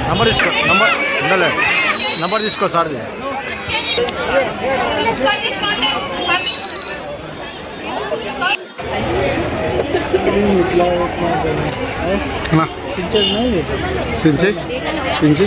Number తీసుకో, number ఉండాలి, number తీసుకో సార్ది. చించి చించి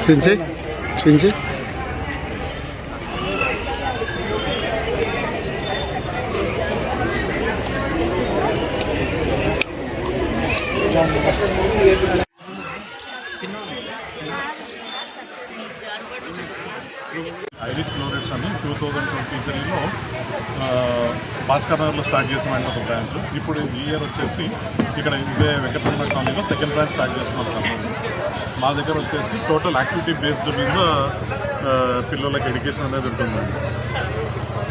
చించి చించి ఐరిష్ ఫ్లోరెట్స్ అని 2023లో భాస్కర్ నగర్లో స్టార్ట్ చేసామంటే ఒక బ్రాంచ్. ఇప్పుడు ఈ ఇయర్ వచ్చేసి ఇక్కడ ఇదే వెంకటరమణ కాలనీలో సెకండ్ బ్రాంచ్ స్టార్ట్ చేస్తున్నాం కర్నూలు. మా దగ్గర వచ్చేసి టోటల్ యాక్టివిటీ బేస్డ్ మీద పిల్లలకి ఎడ్యుకేషన్ అనేది ఉంటుందండి.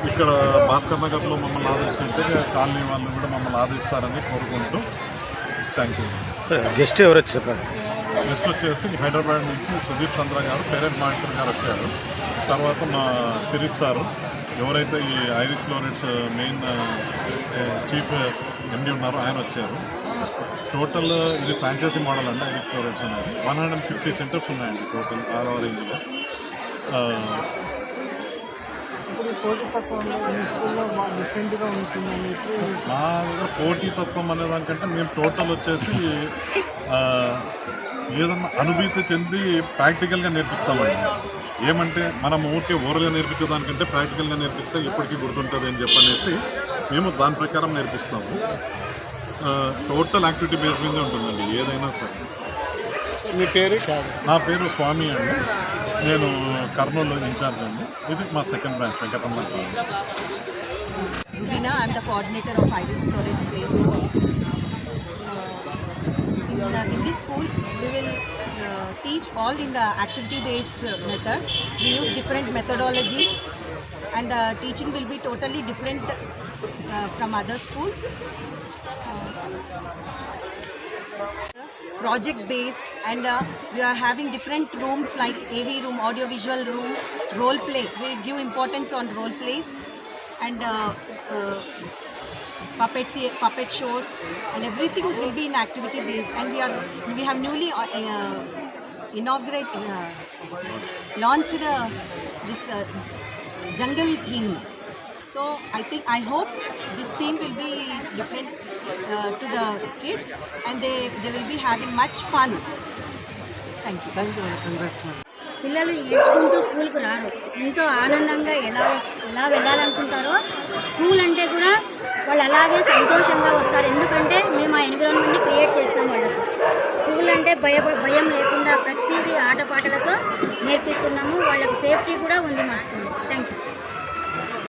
ఇక్కడ భాస్కర్ నగర్లో మమ్మల్ని ఆదరిస్తుంటే కాలనీ వాళ్ళు కూడా మమ్మల్ని ఆదరిస్తారని కోరుకుంటూ థ్యాంక్ యూ. గెస్ట్ ఎవరు వచ్చి చెప్పండి. గెస్ట్ వచ్చేసి హైదరాబాద్ నుంచి సుదీప్ చంద్ర గారు, పేరెంట్ మానిటర్ గారు వచ్చారు. తర్వాత మా శిరీష్ సారు, ఎవరైతే ఈ ఐరిష్ ఫ్లోరెట్స్ మెయిన్ చీఫ్ ఎండి ఉన్నారో ఆయన వచ్చారు. టోటల్ ఇది ఫ్రాంచైజీ మోడల్ అండి ఐరిష్ ఫ్లోరెట్స్ అనేది. 150 సెంటర్స్ ఉన్నాయండి టోటల్ ఆల్ ఓవర్ ఇండియా. మా దగ్గర పోటీతత్వం అనే దానికంటే మేము టోటల్ వచ్చేసి ఏదన్నా అనుభూతి చెంది ప్రాక్టికల్గా నేర్పిస్తామండి. ఏమంటే మనం ఊరికే ఓరల్గా నేర్పించేదానికంటే ప్రాక్టికల్గా నేర్పిస్తే ఎప్పటికీ గుర్తుంటుంది అని చెప్పనేసి మేము దాని ప్రకారం నేర్పిస్తాము. టోటల్ యాక్టివిటీ బేస్ మీదే ఉంటుందండి ఏదైనా సరే. మీ పేరు? నా పేరు స్వామి అండి, నేను కర్నూలు ఇన్ఛార్జ్ అండి. ఇది మా second branch Venkataramana colony. Rubina, I'm the coordinator of Irish Florets Play School. In this school, we will teach all in the activity-based method. We use different methodologies, and the teaching will be totally different from other schools. Project-based, and we are having different rooms like AV room, audio-visual room, role play. We give importance on role plays, and puppet shows, and everything will be in activity based. And we have newly launched this jungle theme. So I hope this theme will be different to the kids, and they will be having much fun. Thank you. Congrats. పిల్లలు ఏడ్చుకుంటూ స్కూల్కి రారు, ఎంతో ఆనందంగా ఎలా వెళ్ళాలనుకుంటారో school అంటే కూడా వాళ్ళు అలాగే సంతోషంగా వస్తారు. ఎందుకంటే మేము ఆ ఎన్విరాన్మెంట్ని క్రియేట్ చేస్తాం వాళ్ళకు. స్కూల్ అంటే భయం లేకుండా ప్రతిదీ ఆటపాటలతో నేర్పిస్తున్నాము. వాళ్ళకి సేఫ్టీ కూడా ఉంది మా స్కూల్. Thank you.